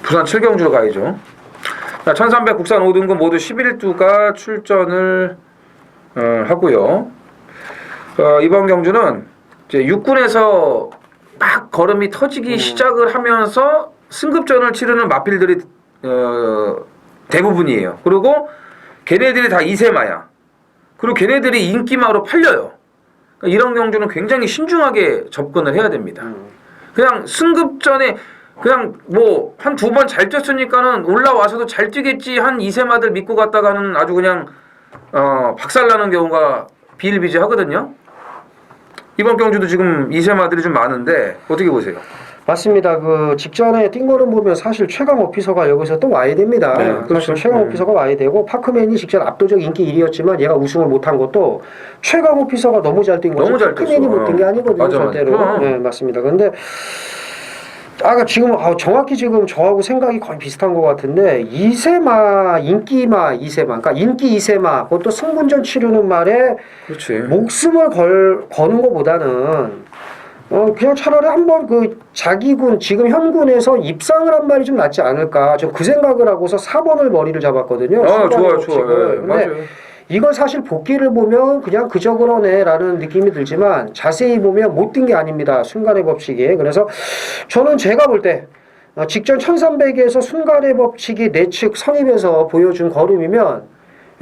부산 7경주로 가야죠. 1300 국산 5등급 모두 11두가 출전을 하고요. 이번 경주는 이제 육군에서 막 걸음이 터지기 시작을 하면서 승급전을 치르는 마필들이 대부분이에요. 그리고 걔네들이 다 2세마야. 그리고 걔네들이 인기마로 팔려요. 그러니까 이런 경주는 굉장히 신중하게 접근을 해야 됩니다. 그냥 승급전에 그냥 뭐 한 2번 잘 뛰었으니까는 올라와서도 잘 뛰겠지 한 2세마들 믿고 갔다가는 아주 그냥 박살나는 경우가 비일비재하거든요. 이번 경주도 지금 2세마들이 좀 많은데 어떻게 보세요? 맞습니다. 그 직전에 뛴 거를 보면 사실 최강 오피서가 여기서 또 와야 됩니다. 네, 그렇죠. 최강 오피서가 와야 되고 파크맨이 직전 압도적 인기 1위였지만 얘가 우승을 못한 것도 최강 오피서가 너무 잘 뛴 거죠. 너무 잘 파크맨이 못 뛴 게 아니거든요. 맞아, 절대로. 네, 맞습니다. 근데 지금 정확히 지금 저하고 생각이 거의 비슷한 것 같은데 2세마 인기마 2세마 그러니까 인기 2세마 그것도 승분전 치르는 말에 그렇지. 목숨을 거는 것보다는 그냥 차라리 한번 그 자기군 지금 현군에서 입상을 한 말이 좀 낫지 않을까. 저 그 생각을 하고서 4번을 머리를 잡았거든요. 좋아요. 근데 맞아요. 이건 사실 복귀를 보면 그냥 그저 그러네라는 느낌이 들지만 자세히 보면 못 뛴 게 아닙니다. 순간의 법칙이. 그래서 저는 제가 볼 때 직전 1300에서 순간의 법칙이 내 측 성입에서 보여준 걸음이면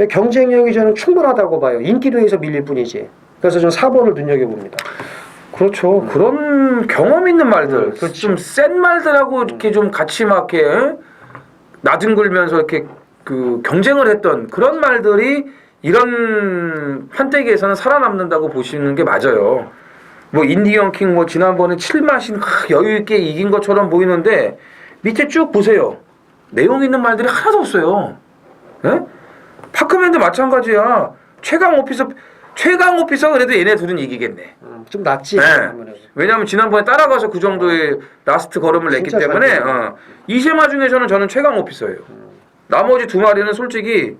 경쟁력이 저는 충분하다고 봐요. 인기도에서 밀릴 뿐이지. 그래서 저는 4번을 눈여겨봅니다. 그렇죠. 그런 경험 있는 말들, 그렇죠. 좀 센 말들하고 이렇게 좀 같이 막 이렇게 나뒹굴면서 이렇게 그 경쟁을 했던 그런 말들이 이런 판때기에서는 살아남는다고 보시는 게 맞아요. 뭐 인디언 킹 뭐 지난번에 7마신 여유 있게 이긴 것처럼 보이는데 밑에 쭉 보세요. 내용 있는 말들이 하나도 없어요. 네? 파크맨도 마찬가지야. 최강 오피서 그래도 얘네 둘은 이기겠네. 좀 낫지. 네. 왜냐하면 지난번에 따라가서 그 정도의 라스트 걸음을 냈기 때문에 2세마 중에서는 저는 최강 오피서예요. 나머지 2마리는 솔직히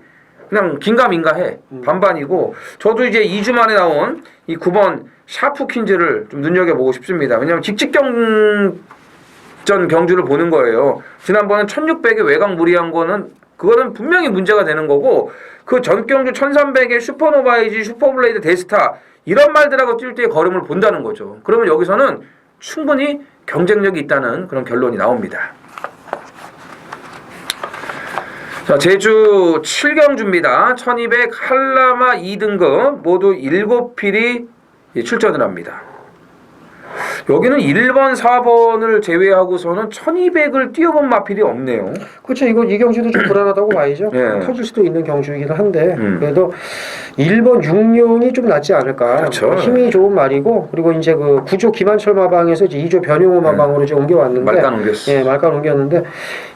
그냥 긴가민가해. 반반이고 저도 이제 2주 만에 나온 이 9번 샤프 퀸즈를 좀 눈여겨보고 싶습니다. 왜냐하면 직직전 경주를 보는 거예요. 지난번에 1600에 외곽 무리한 거는 그거는 분명히 문제가 되는 거고 그 전경주 1300의 슈퍼노바이지, 슈퍼블레이드, 데스타 이런 말들하고 뛸 때의 걸음을 본다는 거죠. 그러면 여기서는 충분히 경쟁력이 있다는 그런 결론이 나옵니다. 자, 제주 7경주입니다. 1200 한라마 2등급 모두 7필이 출전을 합니다. 여기는 1번, 4번을 제외하고서는 1200을 뛰어본 마필이 없네요. 그렇죠. 이 경주도 좀 불안하다고 봐야죠. 예. 터질 수도 있는 경주이긴 한데 그래도 1번 육룡이 좀 낫지 않을까. 그렇죠. 힘이 좋은 말이고 그리고 이제 그 9조 김한철 마방에서 이제 2조 변용호 마방으로 이제 옮겨왔는데 말단 옮겼어. 예, 말단 옮겼는데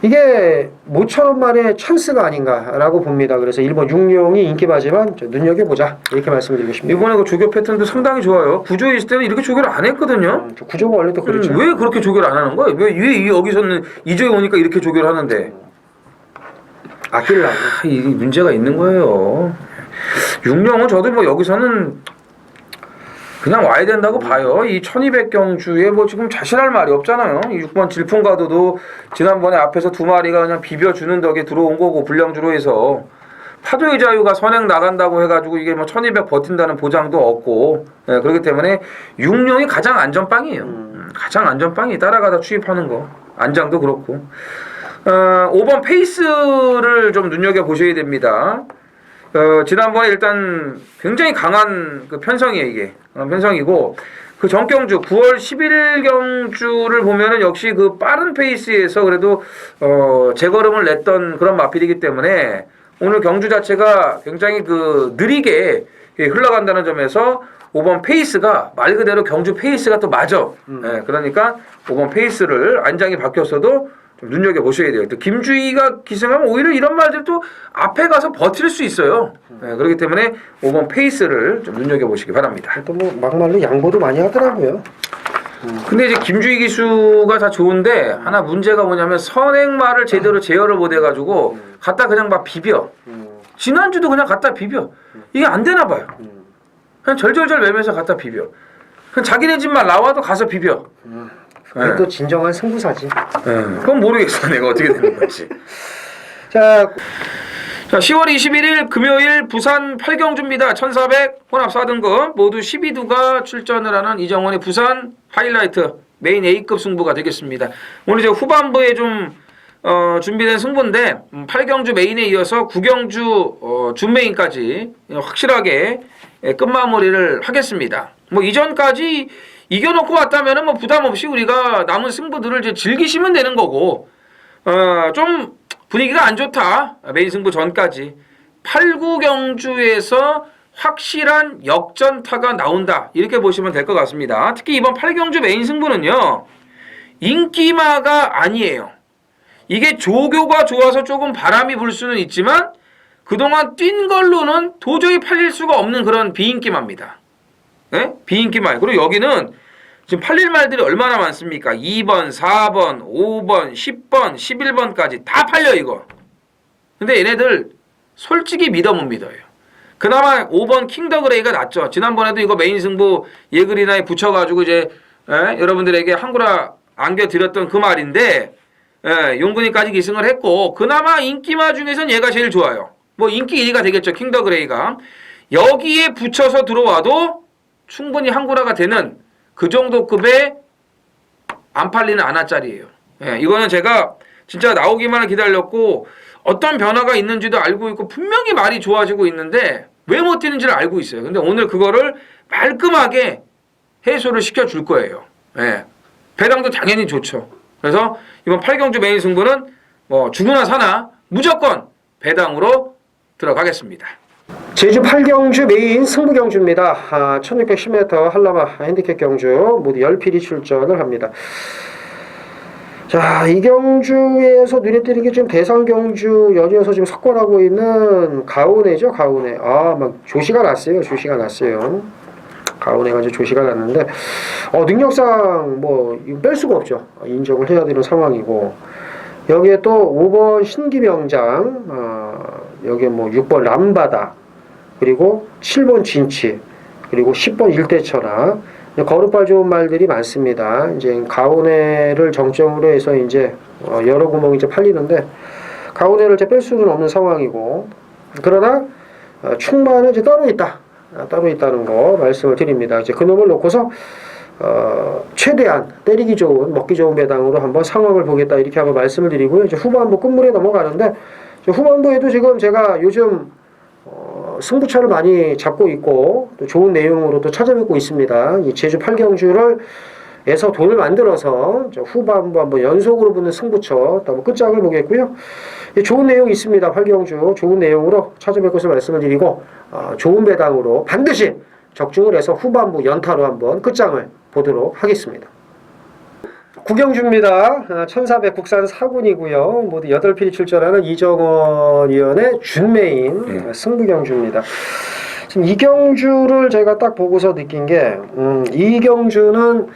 이게 모처럼만의 찬스가 아닌가라고 봅니다. 그래서 1번 육룡이 인기바지만 눈여겨보자 이렇게 말씀드리고 싶습니다. 이번에 그 조교 패턴도 상당히 좋아요. 구조에 있을 때는 이렇게 조교를 안 했거든요. 구조가 원래 또 그렇죠. 왜 그렇게 조교를 안 하는 거야? 왜 여기서는 이조에 오니까 이렇게 조교를 하는데? 아끼려고. 이 문제가 있는 거예요. 육령은 저도 뭐 여기서는 그냥 와야 된다고 봐요. 이 1200경주에 뭐 지금 자신할 말이 없잖아요. 이 6번 질풍가도도 지난번에 앞에서 두 마리가 그냥 비벼주는 덕에 들어온 거고 불량주로 해서 파도의 자유가 선행 나간다고 해가지고 이게 뭐 1200 버틴다는 보장도 없고 그렇기 때문에 육령이 가장 안전빵이에요. 가장 안전빵이 따라가다 추입하는 거. 안장도 그렇고 5번 페이스를 좀 눈여겨보셔야 됩니다. 지난번에 일단 굉장히 강한 그 편성이에요, 이게. 편성이고, 그 전경주, 9월 11일 경주를 보면은 역시 그 빠른 페이스에서 그래도, 재걸음을 냈던 그런 마필이기 때문에 오늘 경주 자체가 굉장히 그 느리게 흘러간다는 점에서 5번 페이스가 말 그대로 경주 페이스가 또 맞아. 그러니까 5번 페이스를 안장이 바뀌었어도 좀 눈여겨보셔야 돼요. 또 김주희가 기승하면 오히려 이런 말들도 앞에 가서 버틸 수 있어요. 그렇기 때문에 5번 페이스를 좀 눈여겨보시기 바랍니다. 또 뭐 막말로 양보도 많이 하더라고요. 근데 이제 김주희 기수가 다 좋은데 하나 문제가 뭐냐면 선행말을 제대로 제어를 못 해가지고 갖다 그냥 막 비벼. 지난주도 그냥 갖다 비벼. 이게 안 되나 봐요. 그냥 절절절 매면서 갖다 비벼. 그냥 자기네 집만 나와도 가서 비벼. 그게 또 진정한 승부사지. 그건 모르겠어. 내가 어떻게 되는 건지. 자, 10월 21일 금요일 부산 8경주입니다. 1400 혼합 4등급 모두 12두가 출전을 하는 이정원의 부산 하이라이트 메인 A급 승부가 되겠습니다. 오늘 이제 후반부에 좀 준비된 승부인데 8경주 메인에 이어서 9경주 준메인까지 확실하게 끝마무리를 하겠습니다. 뭐 이전까지 이겨놓고 왔다면은 뭐 부담 없이 우리가 남은 승부들을 이제 즐기시면 되는 거고 좀 분위기가 안 좋다. 메인 승부 전까지 8, 9경주에서 확실한 역전타가 나온다. 이렇게 보시면 될 것 같습니다. 특히 이번 8경주 메인 승부는요. 인기마가 아니에요. 이게 조교가 좋아서 조금 바람이 불 수는 있지만 그동안 뛴 걸로는 도저히 팔릴 수가 없는 그런 비인기마입니다. 네? 비인기말. 그리고 여기는 지금 팔릴 말들이 얼마나 많습니까? 2번, 4번, 5번, 10번, 11번까지 다 팔려 이거. 근데 얘네들 솔직히 믿어 못 믿어요. 그나마 5번 킹더그레이가 낫죠. 지난번에도 이거 메인 승부 예그리나에 붙여가지고 이제 여러분들에게 한구라 안겨드렸던 그 말인데 용근이까지 기승을 했고 그나마 인기마 중에선 얘가 제일 좋아요. 뭐 인기 1위가 되겠죠. 킹더그레이가. 여기에 붙여서 들어와도 충분히 한구라가 되는 그 정도 급의 안 팔리는 안하짜리예요. 이거는 제가 진짜 나오기만을 기다렸고 어떤 변화가 있는지도 알고 있고 분명히 말이 좋아지고 있는데 왜 못 뛰는지를 알고 있어요. 근데 오늘 그거를 말끔하게 해소를 시켜줄 거예요. 배당도 당연히 좋죠. 그래서 이번 8경주 메인 승부는 뭐 죽으나 사나 무조건 배당으로 들어가겠습니다. 제주 8경주 메인 승부경주입니다. 1610m 한라마 핸디캡 경주 모두 10필이 출전을 합니다. 자, 이 경주에서 눈에 띄는 게 지금 대상경주 연이어서 지금 석권하고 있는 가운해죠, 가운해. 막 조시가 났어요, 조시가 났어요. 가운해가 이제 조시가 났는데, 능력상 뭐, 이거 뺄 수가 없죠. 인정을 해야 되는 상황이고. 여기에 또 5번 신기명장, 여기에 뭐 6번 람바다, 그리고 7번 진치, 그리고 10번 일대천하. 걸음발 좋은 말들이 많습니다. 이제 가운해를 정점으로 해서 이제 여러 구멍이 이제 팔리는데 가운해를 이제 뺄 수는 없는 상황이고 그러나 충만은 이제 따로 있다. 따로 있다는 거 말씀을 드립니다. 이제 그놈을 놓고서 최대한 때리기 좋은 먹기 좋은 배당으로 한번 상황을 보겠다 이렇게 한번 말씀을 드리고요. 이제 후반부 끝물에 넘어가는데 후반부에도 지금 제가 요즘 승부차를 많이 잡고 있고 또 좋은 내용으로 또 찾아뵙고 있습니다. 이 제주 8경주를 에서 돈을 만들어서 후반부 한번 연속으로 붙는 승부처 또 한번 끝장을 보겠고요. 좋은 내용이 있습니다. 활경주 좋은 내용으로 찾아뵐 것을 말씀을 드리고 좋은 배당으로 반드시 적중을 해서 후반부 연타로 한번 끝장을 보도록 하겠습니다. 구경주입니다. 1400 국산 4군이고요. 모두 8필이 출전하는 이정원 위원의 준메인 승부경주입니다. 지금 이경주를 제가 딱 보고서 느낀 게 이경주는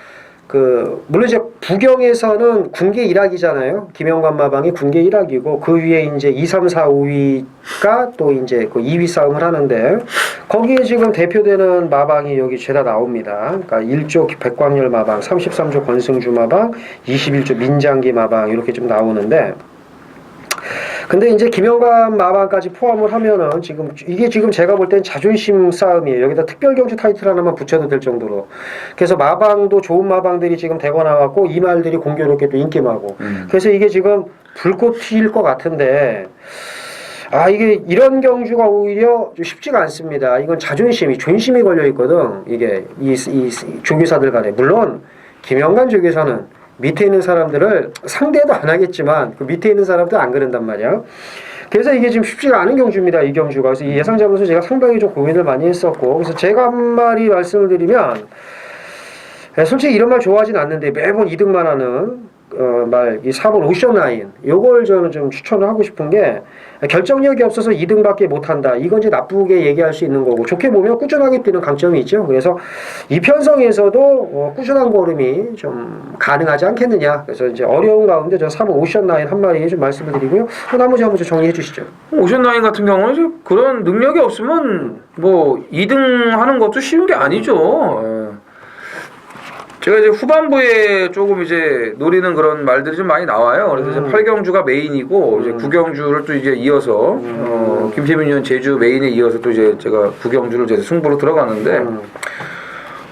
물론 이제 부경에서는 군계 1학이잖아요. 김영관 마방이 군계 1학이고 그 위에 이제 2, 3, 4, 5위가 또 이제 그 2위 싸움을 하는데 거기에 지금 대표되는 마방이 여기 죄다 나옵니다. 그러니까 1조 백광열 마방, 33조 권승주 마방, 21조 민장기 마방 이렇게 좀 나오는데 근데 이제 김영관 마방까지 포함을 하면은 이게 지금 제가 볼 땐 자존심 싸움이에요. 여기다 특별경주 타이틀 하나만 붙여도 될 정도로. 그래서 마방도 좋은 마방들이 지금 되고 나왔고 이 말들이 공교롭게 또 인기마고. 그래서 이게 지금 불꽃 튈 것 같은데 이게 이런 경주가 오히려 좀 쉽지가 않습니다. 이건 자존심이 존심이 걸려 있거든. 이게 이 조교사들 간에 물론 김영관 조교사는 밑에 있는 사람들을 상대도 안 하겠지만 그 밑에 있는 사람도 안 그런단 말이야. 그래서 이게 지금 쉽지가 않은 경주입니다. 이 경주가. 그래서 이 예상 잡으면서 제가 상당히 좀 고민을 많이 했었고 그래서 제가 한마디 말씀을 드리면 솔직히 이런 말 좋아하진 않는데 매번 2등만 하는 이 4번 오션라인 요걸 저는 좀 추천을 하고 싶은 게 결정력이 없어서 2등밖에 못한다. 이건 이제 나쁘게 얘기할 수 있는 거고 좋게 보면 꾸준하게 뛰는 강점이 있죠. 그래서 이 편성에서도 꾸준한 걸음이 좀 가능하지 않겠느냐. 그래서 이제 어려운 가운데 저 4번 오션라인 한 마리 좀 말씀을 드리고요. 나머지 한번 좀 정리해 주시죠. 오션라인 같은 경우는 그런 능력이 없으면 뭐 2등 하는 것도 쉬운 게 아니죠. 제가 이제 후반부에 조금 이제 노리는 그런 말들이 좀 많이 나와요. 그래서 이제 8경주가 메인이고 이제 9경주를 또 이제 이어서 김태민 의원 제주 메인에 이어서 또 이제 제가 9경주를 이제 승부로 들어가는데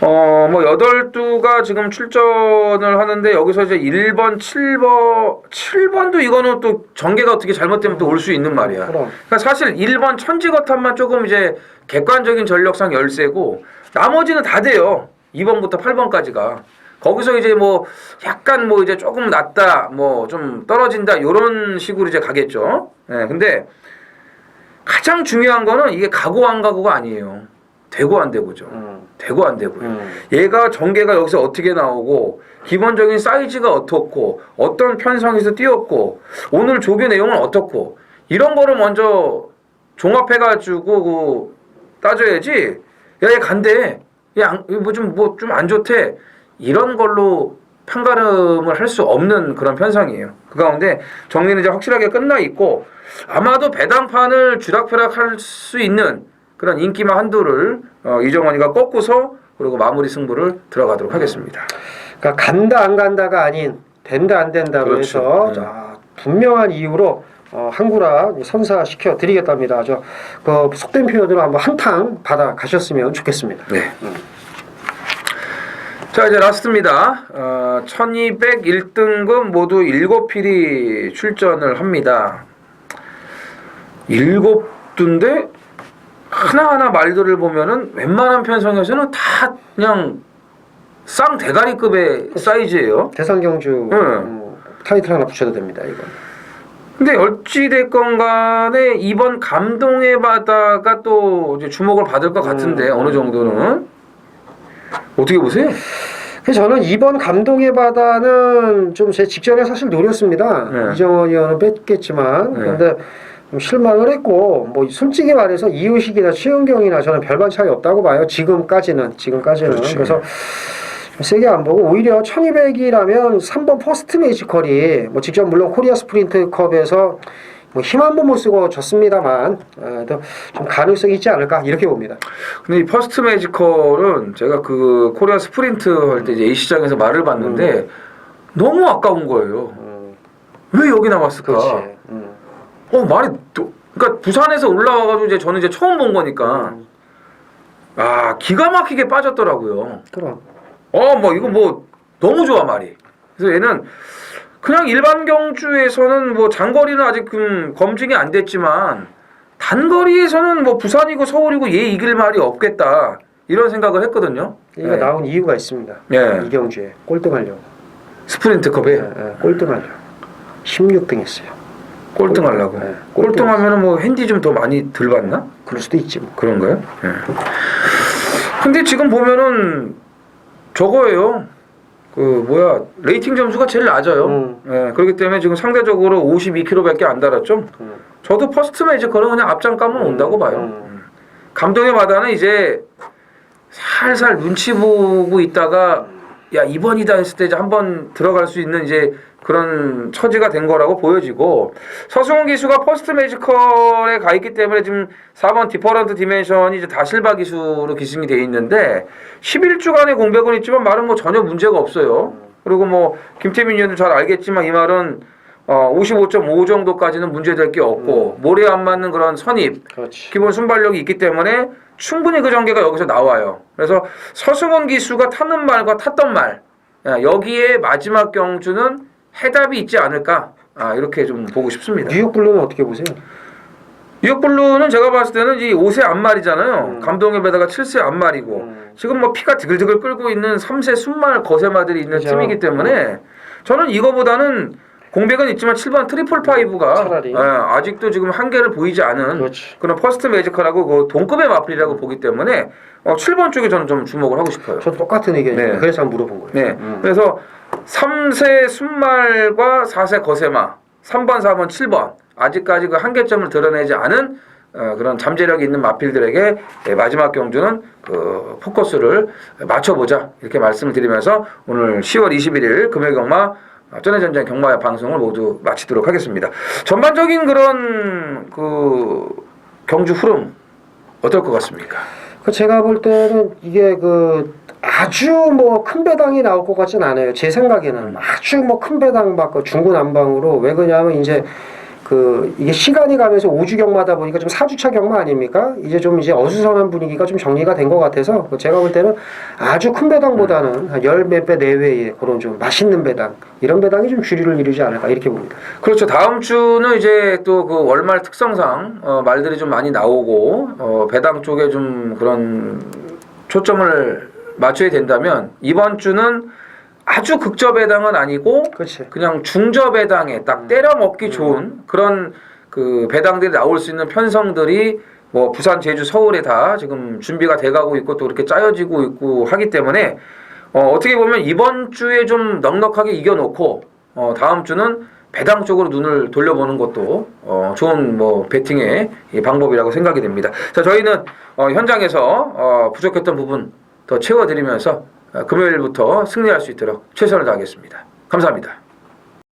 뭐 8두가 지금 출전을 하는데 여기서 이제 1번, 7번도 이거는 또 전개가 어떻게 잘못되면 또 올 수 있는 말이야. 그러니까 사실 1번 천지거탑만 조금 이제 객관적인 전력상 열세고 나머지는 다 돼요. 2번부터 8번까지가 거기서 이제 뭐 약간 뭐 이제 조금 낮다 뭐 좀 떨어진다 요런 식으로 이제 가겠죠. 근데 가장 중요한 거는 이게 가고 안 가고가 아니에요. 되고 안 되고죠. 되고 안 되고요. 얘가 전개가 여기서 어떻게 나오고 기본적인 사이즈가 어떻고 어떤 편성에서 뛰었고 오늘 조교 내용은 어떻고 이런 거를 먼저 종합해가지고 따져야지. 야, 얘 간대. 뭐 좀 안 좋대. 이런 걸로 판가름을 할 수 없는 그런 편성이에요. 그 가운데 정리는 이제 확실하게 끝나 있고 아마도 배당판을 쥐락펴락할 수 있는 그런 인기만 한두를 이정원이가 꺾고서 그리고 마무리 승부를 들어가도록 하겠습니다. 그러니까 간다 안 간다가 아닌 된다 안 된다로 해서 분명한 이유로 한구라 선사시켜 드리겠답니다. 그 속된 표현으로 한번 한탕 받아 가셨으면 좋겠습니다. 네. 자 이제 라스트입니다. 1200 1등급 모두 7필이 출전을 합니다. 7두인데 하나하나 말들을 보면은 웬만한 편성에서는 다 그냥 쌍대가리급의 사이즈예요. 대상경주 타이틀 하나 붙여도 됩니다. 이건. 근데 어찌됐건 간에 이번 감동의 바다가 또 이제 주목을 받을 것 같은데 어느 정도는 어떻게 보세요? 그래서 저는 이번 감동의 바다는 좀 제 직전에 사실 노렸습니다. 이정원 의원은 뺐겠지만 근데 좀 실망을 했고 뭐 솔직히 말해서 이유식이나 최은경이나 저는 별반 차이 없다고 봐요. 지금까지는 그렇지. 그래서 세게 안 보고 오히려 1200이라면 3번 퍼스트 매지컬이 뭐 직접 물론 코리아 스프린트컵에서 뭐 힘 한 번 못 쓰고 졌습니다만 좀 가능성이 있지 않을까 이렇게 봅니다. 근데 이 퍼스트 매지컬은 제가 그 코리아 스프린트 할 때 이제 A시장에서 말을 봤는데 너무 아까운 거예요. 왜 여기 나왔을까? 말이 또 그러니까 부산에서 올라와가지고 이제 저는 이제 처음 본 거니까 기가 막히게 빠졌더라고요. 그럼. 뭐 이거 뭐 너무 좋아 말이. 그래서 얘는 그냥 일반 경주에서는 뭐 장거리는 아직 검증이 안 됐지만 단거리에서는 뭐 부산이고 서울이고 얘 이길 말이 없겠다 이런 생각을 했거든요. 이가 나온 이유가 있습니다. 네. 이경주에 꼴등하려고. 스프린트컵에 꼴등하려고. 16등 했어요. 꼴등하려고. 네. 꼴등하면은 뭐 핸디 좀 더 많이 덜 받나? 그럴 수도 있지 뭐. 그런가요? 예. 근데 지금 보면은 저거예요. 레이팅 점수가 제일 낮아요. 예, 그렇기 때문에 지금 상대적으로 52km밖에 안 달았죠. 저도 퍼스트 매지컬은 그냥 앞장 까면 온다고 봐요. 감독의 마다는 이제 살살 눈치 보고 있다가 야 이번이다 했을 때 이제 한번 들어갈 수 있는 이제 그런 처지가 된 거라고 보여지고, 서승훈 기수가 퍼스트 매지컬에 가 있기 때문에 지금 4번 디퍼런트 디멘션이 이제 다실바 기수로 기승이 돼 있는데 11주간의 공백은 있지만 말은 뭐 전혀 문제가 없어요. 그리고 뭐 김태민 의원도 잘 알겠지만 이 말은 55.5 정도까지는 문제될 게 없고 모래 안 맞는 그런 선입, 그렇지. 기본 순발력이 있기 때문에 충분히 그 전개가 여기서 나와요. 그래서 서승훈 기수가 타는 말과 탔던 말, 여기에 마지막 경주는 해답이 있지 않을까, 이렇게 좀 보고 싶습니다. 뉴욕 블루는 어떻게 보세요? 뉴욕 블루는 제가 봤을 때는 이 5세 앞말이잖아요. 감동의 배다가 7세 앞말이고 지금 뭐 피가 드글드글 끓고 있는 3세 순말 거세마들이 있는 그죠. 팀이기 때문에 저는 이거보다는 공백은 있지만 7번 트리플 파이브가 차라리. 아직도 지금 한계를 보이지 않은 그렇지. 그런 퍼스트 매지컬하고 그 동급의 마필이라고 보기 때문에 7번 쪽에 저는 좀 주목을 하고 싶어요. 저도 똑같은 의견이에요. 네. 그래서 한번 물어본 거예요. 네. 그래서 3세 순말과 4세 거세마, 3번, 4번, 7번 아직까지 그 한계점을 드러내지 않은 그런 잠재력이 있는 마필들에게 마지막 경주는 그 포커스를 맞춰보자, 이렇게 말씀을 드리면서 오늘 10월 21일 금요경마 전해전쟁 경마 방송을 모두 마치도록 하겠습니다. 전반적인 그런 그 경주 흐름 어떨 것 같습니까? 제가 볼 때는 이게 아주 뭐 큰 배당이 나올 것 같진 않아요. 제 생각에는 아주 뭐 큰 배당 받고 중구난방으로. 왜 그러냐면 이제 이게 시간이 가면서 5주 경마다 보니까 좀 4주차 경마 아닙니까? 이제 좀 이제 어수선한 분위기가 좀 정리가 된 것 같아서 제가 볼 때는 아주 큰 배당보다는 한 10몇 배 내외의 그런 좀 맛있는 배당, 이런 배당이 좀 주류를 이루지 않을까, 이렇게 봅니다. 그렇죠. 다음 주는 이제 또 그 월말 특성상 말들이 좀 많이 나오고 배당 쪽에 좀 그런 초점을 맞춰야 된다면 이번 주는 아주 극저 배당은 아니고 그렇지. 그냥 중저 배당에 딱 때려 먹기 좋은 그런 그 배당들이 나올 수 있는 편성들이 뭐 부산, 제주, 서울에 다 지금 준비가 돼가고 있고 또 그렇게 짜여지고 있고 하기 때문에 어떻게 보면 이번 주에 좀 넉넉하게 이겨놓고 다음 주는 배당 쪽으로 눈을 돌려보는 것도 좋은 뭐 배팅의 방법이라고 생각이 됩니다. 자, 저희는 현장에서 부족했던 부분 더 채워드리면서 금요일부터 승리할 수 있도록 최선을 다하겠습니다. 감사합니다.